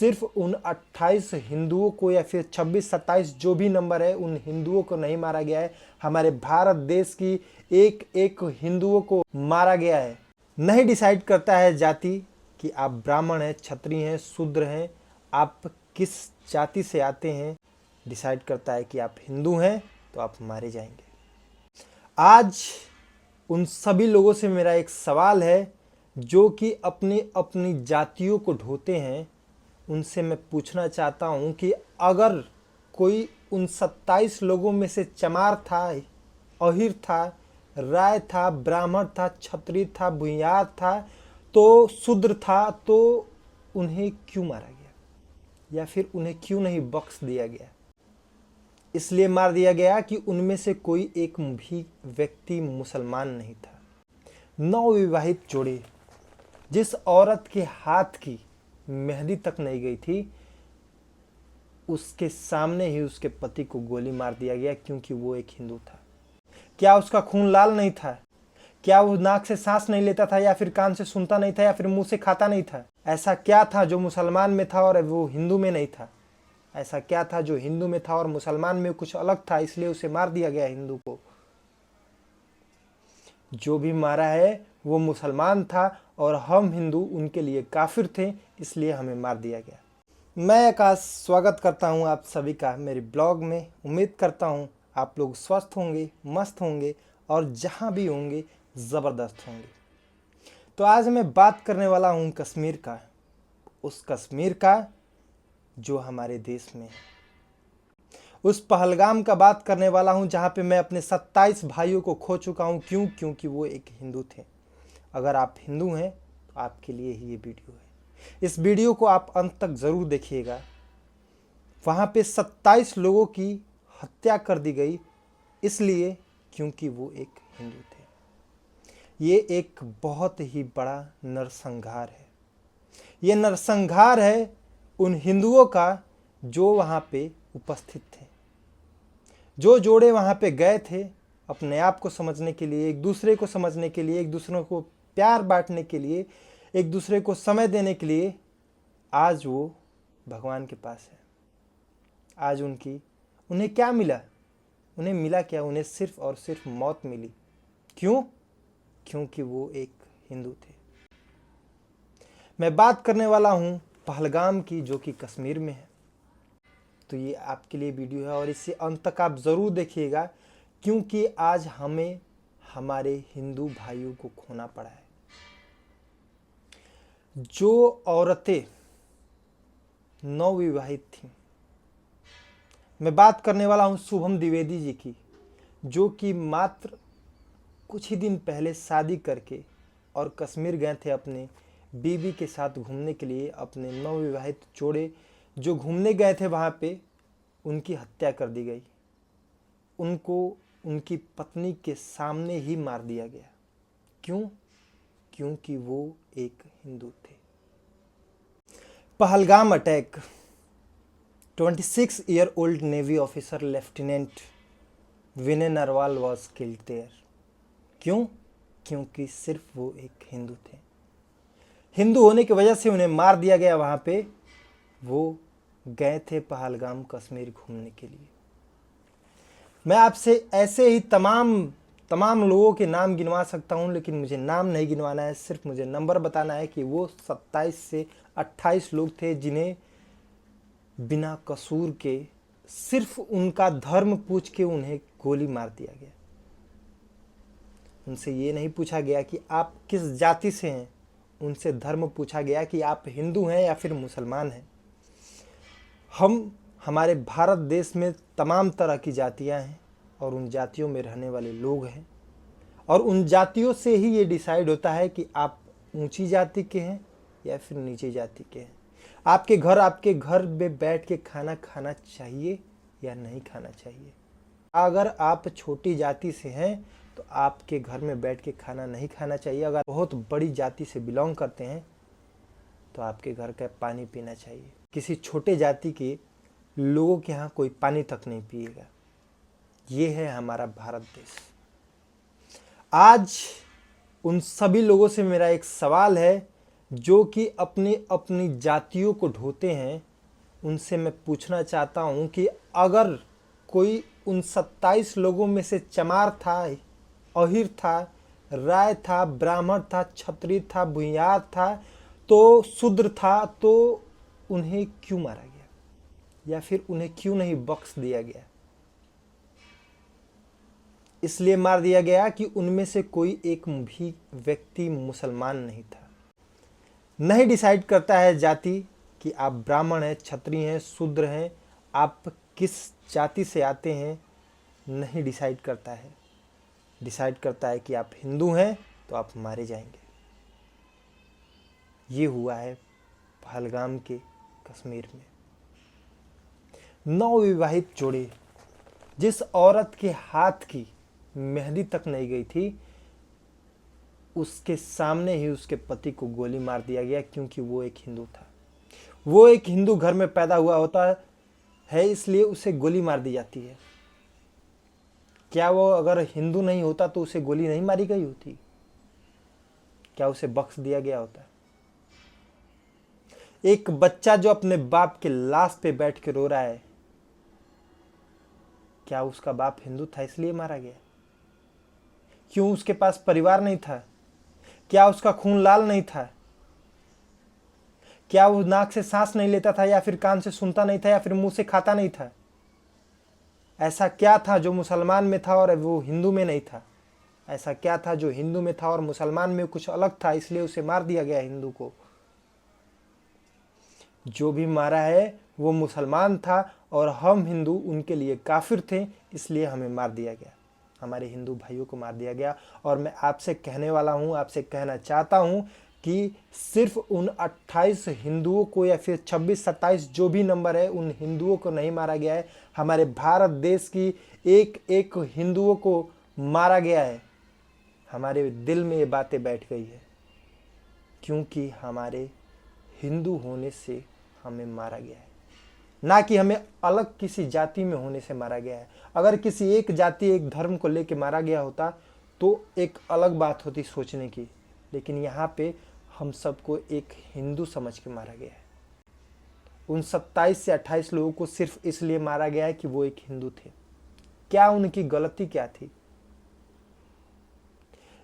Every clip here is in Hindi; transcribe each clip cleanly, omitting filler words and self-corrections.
सिर्फ उन 28 हिंदुओं को या फिर 26-27 जो भी नंबर है उन हिंदुओं को नहीं मारा गया है। हमारे भारत देश की एक एक हिंदुओं को मारा गया है। नहीं डिसाइड करता है जाति कि आप ब्राह्मण हैं, क्षत्रिय हैं, शूद्र हैं, आप किस जाति से आते हैं। डिसाइड करता है कि आप हिंदू हैं तो आप मारे जाएंगे। आज उन सभी लोगों से मेरा एक सवाल है जो कि अपनी अपनी जातियों को ढोते हैं। उनसे मैं पूछना चाहता हूं कि अगर कोई उन 27 लोगों में से चमार था, अहिर था, राय था, ब्राह्मण था, क्षत्रिय था, भूमिहार था, तो शूद्र था, तो उन्हें क्यों मारा गया या फिर उन्हें क्यों नहीं बख्श दिया गया? इसलिए मार दिया गया कि उनमें से कोई एक भी व्यक्ति मुसलमान नहीं था। नवविवाहित जोड़े, जिस औरत के हाथ की मेहंदी तक नहीं गई थी, उसके सामने ही उसके पति को गोली मार दिया गया क्योंकि वो एक हिंदू था। क्या उसका खून लाल नहीं था? क्या वो नाक से सांस नहीं लेता था, या फिर कान से सुनता नहीं था, या फिर मुंह से खाता नहीं था? ऐसा क्या था जो मुसलमान में था और वो हिंदू में नहीं था? ऐसा क्या था जो हिंदू में था और मुसलमान में कुछ अलग था, इसलिए उसे मार दिया गया हिंदू को? जो भी मारा है वो मुसलमान था और हम हिंदू उनके लिए काफिर थे, इसलिए हमें मार दिया गया। मैं आकाश स्वागत करता हूं आप सभी का मेरे ब्लॉग में। उम्मीद करता हूं आप लोग स्वस्थ होंगे, मस्त होंगे और जहां भी होंगे ज़बरदस्त होंगे। तो आज मैं बात करने वाला हूं कश्मीर का, उस कश्मीर का जो हमारे देश में है। उस पहलगाम का बात करने वाला हूं जहां पे मैं अपने 27 भाइयों को खो चुका हूं। क्यों? क्योंकि वो एक हिंदू थे। अगर आप हिंदू हैं तो आपके लिए ही ये वीडियो है। इस वीडियो को आप अंत तक ज़रूर देखिएगा। वहाँ पे 27 लोगों की हत्या कर दी गई, इसलिए क्योंकि वो एक हिंदू थे। ये एक बहुत ही बड़ा नरसंहार है। ये नरसंहार है उन हिंदुओं का जो वहाँ पे उपस्थित थे। जो जोड़े वहाँ पे गए थे अपने आप को समझने के लिए, एक दूसरे को समझने के लिए, एक दूसरे को प्यार बांटने के लिए, एक दूसरे को समय देने के लिए, आज वो भगवान के पास है। आज उन्हें क्या मिला? उन्हें मिला क्या? उन्हें सिर्फ और सिर्फ मौत मिली। क्यों? क्योंकि वो एक हिंदू थे। मैं बात करने वाला हूँ पहलगाम की, जो कि कश्मीर में है। तो ये आपके लिए वीडियो है और इसे अंत तक आप ज़रूर देखिएगा, क्योंकि आज हमें हमारे हिंदू भाइयों को खोना पड़ा है। जो औरतें नवविवाहित थीं, मैं बात करने वाला हूं शुभम द्विवेदी जी की, जो कि मात्र कुछ ही दिन पहले शादी करके और कश्मीर गए थे अपने बीवी के साथ घूमने के लिए। अपने नवविवाहित जोड़े जो घूमने गए थे वहाँ पे, उनकी हत्या कर दी गई। उनको उनकी पत्नी के सामने ही मार दिया गया। क्यों? क्योंकि वो एक हिंदू थे। Pahalgam attack, 26-year-old navy officer lieutenant Vinay Narwal was killed there. क्यों? क्योंकि सिर्फ वो एक हिंदू थे। हिंदू होने की वजह से उन्हें मार दिया गया। वहाँ पे वो गए थे पहलगाम कश्मीर घूमने के लिए। मैं आपसे ऐसे ही तमाम लोगों के नाम गिनवा सकता हूं, लेकिन मुझे नाम नहीं गिनवाना है, सिर्फ मुझे नंबर बताना है कि वो 27 से 28 लोग थे जिन्हें बिना कसूर के सिर्फ उनका धर्म पूछ के उन्हें गोली मार दिया गया। उनसे ये नहीं पूछा गया कि आप किस जाति से हैं, उनसे धर्म पूछा गया कि आप हिंदू हैं या फिर मुसलमान हैं। हमारे भारत देश में तमाम तरह की जातियां हैं और उन जातियों में रहने वाले लोग हैं, और उन जातियों से ही ये डिसाइड होता है कि आप ऊंची जाति के हैं या फिर नीची जाति के हैं। आपके घर में बैठ के खाना खाना चाहिए या नहीं खाना चाहिए। अगर आप छोटी जाति से हैं तो आपके घर में बैठ के खाना नहीं खाना चाहिए। अगर बहुत बड़ी जाति से बिलोंग करते हैं तो आपके घर का पानी पीना चाहिए। किसी छोटे जाति के लोगों के यहाँ कोई पानी तक नहीं पिएगा। ये है हमारा भारत देश। आज उन सभी लोगों से मेरा एक सवाल है जो कि अपनी अपनी जातियों को ढोते हैं, उनसे मैं पूछना चाहता हूं कि अगर कोई उन 27 लोगों में से चमार था, अहिर था, राय था, ब्राह्मण था, क्षत्रिय था, भूमिहार था, तो शूद्र था, तो उन्हें क्यों मारा गया या फिर उन्हें क्यों नहीं बख्श दिया गया? इसलिए मार दिया गया कि उनमें से कोई एक भी व्यक्ति मुसलमान नहीं था। नहीं डिसाइड करता है जाति कि आप ब्राह्मण हैं, क्षत्रिय हैं, शूद्र हैं, आप किस जाति से आते हैं, नहीं डिसाइड करता है। डिसाइड करता है कि आप हिंदू हैं तो आप मारे जाएंगे। ये हुआ है पहलगाम के कश्मीर में। नवविवाहित जोड़े, जिस औरत के हाथ की मेहंदी तक नहीं गई थी, उसके सामने ही उसके पति को गोली मार दिया गया, क्योंकि वो एक हिंदू था। वो एक हिंदू घर में पैदा हुआ होता है, इसलिए उसे गोली मार दी जाती है। क्या वो अगर हिंदू नहीं होता तो उसे गोली नहीं मारी गई होती? क्या उसे बख्श दिया गया होता? एक बच्चा जो अपने बाप के लाश पे बैठ के रो रहा है, क्या उसका बाप हिंदू था इसलिए मारा गया? क्यों उसके पास परिवार नहीं था? क्या उसका खून लाल नहीं था? क्या वो नाक से सांस नहीं लेता था, या फिर कान से सुनता नहीं था, या फिर मुंह से खाता नहीं था? ऐसा क्या था जो मुसलमान में था और वो हिंदू में नहीं था? ऐसा क्या था जो हिंदू में था और मुसलमान में कुछ अलग था, इसलिए उसे मार दिया गया हिंदू को? जो भी मारा है वो मुसलमान था और हम हिंदू उनके लिए काफिर थे, इसलिए हमें मार दिया गया। हमारे हिंदू भाइयों को मार दिया गया। और मैं आपसे कहने वाला हूं, आपसे कहना चाहता हूं कि सिर्फ उन 28 हिंदुओं को या फिर 26-27 जो भी नंबर है, उन हिंदुओं को नहीं मारा गया है। हमारे भारत देश की एक एक हिंदुओं को मारा गया है। हमारे दिल में ये बातें बैठ गई है, क्योंकि हमारे हिंदू होने से हमें मारा गया है, ना कि हमें अलग किसी जाति में होने से मारा गया है। अगर किसी एक जाति, एक धर्म को लेकर मारा गया होता तो एक अलग बात होती सोचने की, लेकिन यहाँ पे हम सबको एक हिंदू समझ के मारा गया है। उन 27 से 28 लोगों को सिर्फ इसलिए मारा गया है कि वो एक हिंदू थे। क्या उनकी गलती क्या थी?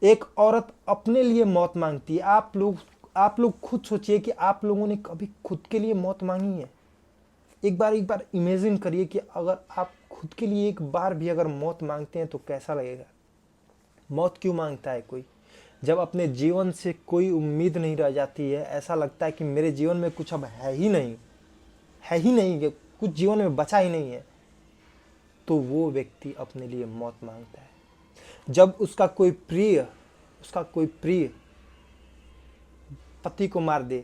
एक औरत अपने लिए मौत मांगती है। आप लोग खुद सोचिए कि आप लोगों ने कभी खुद के लिए मौत मांगी है? एक बार इमेजिन करिए कि अगर आप खुद के लिए एक बार भी अगर मौत मांगते हैं तो कैसा लगेगा। मौत क्यों मांगता है कोई? जब अपने जीवन से कोई उम्मीद नहीं रह जाती है, ऐसा लगता है कि मेरे जीवन में कुछ अब है ही नहीं, कुछ जीवन में बचा ही नहीं है, तो वो व्यक्ति अपने लिए मौत मांगता है। जब उसका कोई प्रिय पति को मार दे,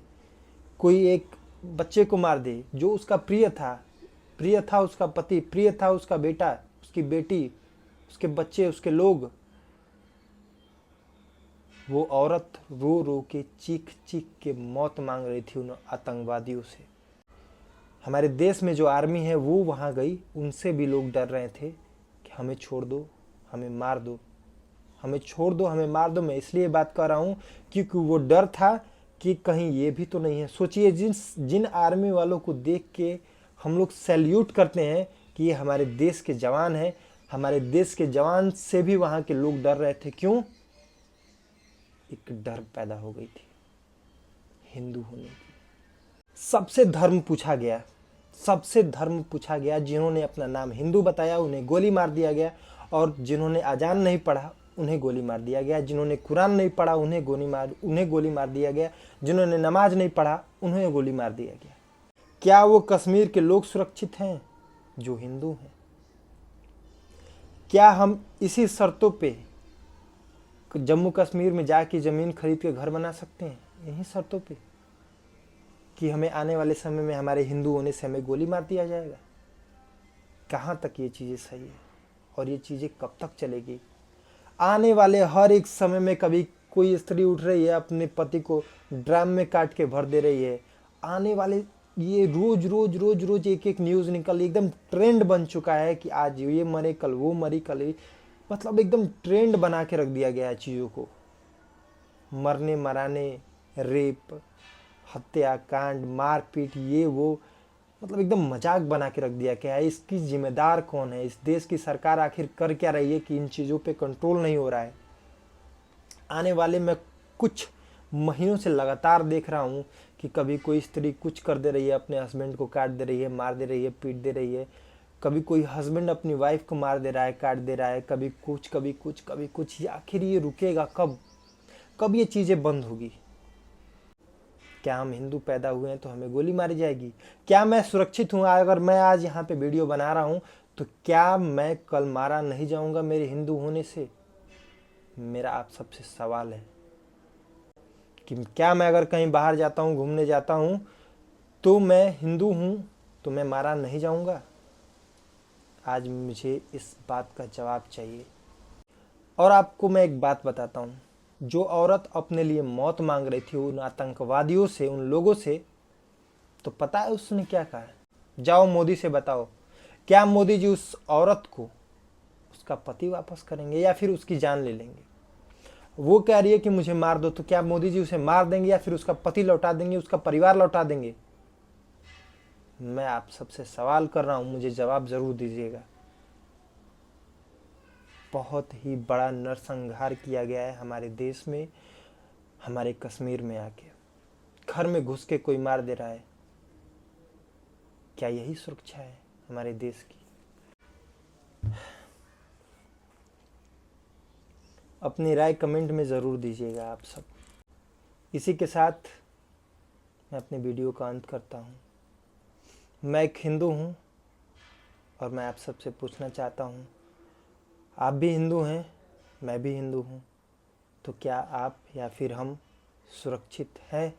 कोई एक बच्चे को मार दे जो उसका प्रिय था उसका पति, प्रिय था उसका बेटा, उसकी बेटी, उसके बच्चे, उसके लोग, वो औरत रो रो के चीख चीख के मौत मांग रही थी उन आतंकवादियों से। हमारे देश में जो आर्मी है वो वहाँ गई, उनसे भी लोग डर रहे थे कि हमें छोड़ दो, हमें मार दो, हमें छोड़ दो, हमें मार दो। मैं इसलिए बात कर रहा हूँ क्योंकि वो डर था कि कहीं ये भी तो नहीं है। सोचिए, जिन आर्मी वालों को देख के हम लोग सैल्यूट करते हैं कि ये हमारे देश के जवान हैं, हमारे देश के जवान से भी वहाँ के लोग डर रहे थे। क्यों? एक डर पैदा हो गई थी हिंदू होने की। सबसे धर्म पूछा गया। जिन्होंने अपना नाम हिंदू बताया उन्हें गोली मार दिया गया, और जिन्होंने अजान नहीं पढ़ा उन्हें गोली मार दिया गया, जिन्होंने कुरान नहीं पढ़ा उन्हें गोली मार दिया गया, जिन्होंने नमाज नहीं पढ़ा उन्हें गोली मार दिया गया। क्या वो कश्मीर के लोग सुरक्षित हैं जो हिंदू हैं? क्या हम इसी शर्तों पे जम्मू कश्मीर में जाके ज़मीन खरीद के घर बना सकते हैं? यही शर्तों पे कि हमें आने वाले समय में हमारे हिंदू होने से हमें गोली मार दिया जाएगा? कहाँ तक ये चीज़ें सही है और ये चीज़ें कब तक चलेगी? आने वाले हर एक समय में कभी कोई स्त्री उठ रही है, अपने पति को ड्राम में काट के भर दे रही है। आने वाले ये रोज एक एक न्यूज़ निकल, एकदम ट्रेंड बन चुका है कि आज ये मरे, कल वो मरी, कल ये, मतलब एकदम ट्रेंड बना के रख दिया गया है चीज़ों को। मरने मराने, रेप, हत्याकांड, मारपीट, ये वो, मतलब एकदम मजाक बना के रख दिया क्या है। इसकी जिम्मेदार कौन है? इस देश की सरकार आखिर कर क्या रही है कि इन चीज़ों पे कंट्रोल नहीं हो रहा है? आने वाले मैं कुछ महीनों से लगातार देख रहा हूँ कि कभी कोई स्त्री कुछ कर दे रही है, अपने हस्बैंड को काट दे रही है, मार दे रही है, पीट दे रही है। कभी कोई हस्बैंड अपनी वाइफ को मार दे रहा है, काट दे रहा है, कभी कुछ कभी कुछ कभी कुछ। आखिर ये रुकेगा कब? कब ये चीज़ें बंद होगी? क्या हम हिंदू पैदा हुए हैं तो हमें गोली मारी जाएगी? क्या मैं सुरक्षित हूँ? अगर मैं आज यहाँ पे वीडियो बना रहा हूँ तो क्या मैं कल मारा नहीं जाऊँगा मेरे हिंदू होने से? मेरा आप सबसे सवाल है कि क्या मैं अगर कहीं बाहर जाता हूँ, घूमने जाता हूँ, तो मैं हिंदू हूँ तो मैं मारा नहीं जाऊँगा? आज मुझे इस बात का जवाब चाहिए। और आपको मैं एक बात बताता हूँ, जो औरत अपने लिए मौत मांग रही थी उन आतंकवादियों से, उन लोगों से, तो पता है उसने क्या कहा? जाओ मोदी से बताओ, क्या मोदी जी उस औरत को उसका पति वापस करेंगे या फिर उसकी जान ले लेंगे? वो कह रही है कि मुझे मार दो, तो क्या मोदी जी उसे मार देंगे या फिर उसका पति लौटा देंगे, उसका परिवार लौटा देंगे? मैं आप सबसे सवाल कर रहा हूं, मुझे जवाब जरूर दीजिएगा। बहुत ही बड़ा नरसंहार किया गया है हमारे देश में, हमारे कश्मीर में आके घर में घुस के कोई मार दे रहा है। क्या यही सुरक्षा है हमारे देश की? अपनी राय कमेंट में ज़रूर दीजिएगा आप सब। इसी के साथ मैं अपने वीडियो का अंत करता हूँ। मैं एक हिंदू हूँ और मैं आप सबसे पूछना चाहता हूँ, आप भी हिंदू हैं, मैं भी हिंदू हूँ, तो क्या आप या फिर हम सुरक्षित हैं?